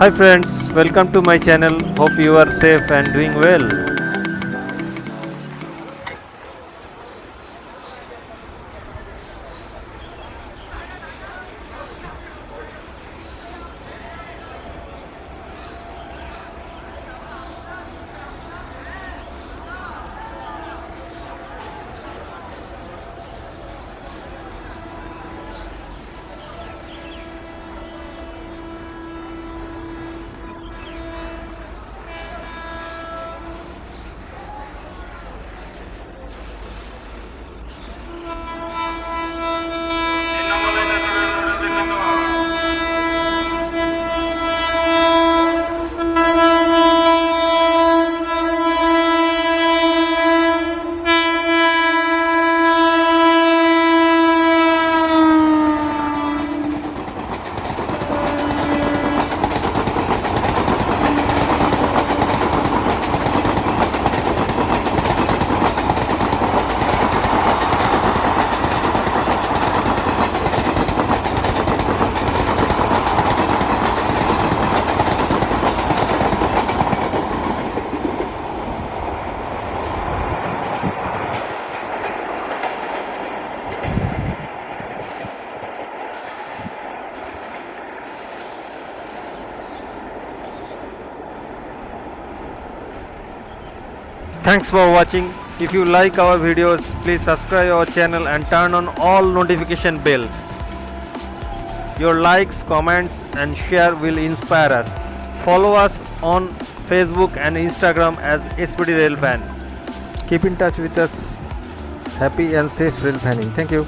Hi friends, welcome to my channel. Hope you are safe and doing well. Thanks for watching. If you like our videos, please subscribe our channel and turn on all notification bell. Your likes, comments and share will inspire us. Follow us on Facebook and Instagram as SPD RAILFAN. Keep in touch with us. Happy and safe rail fanning. Thank you.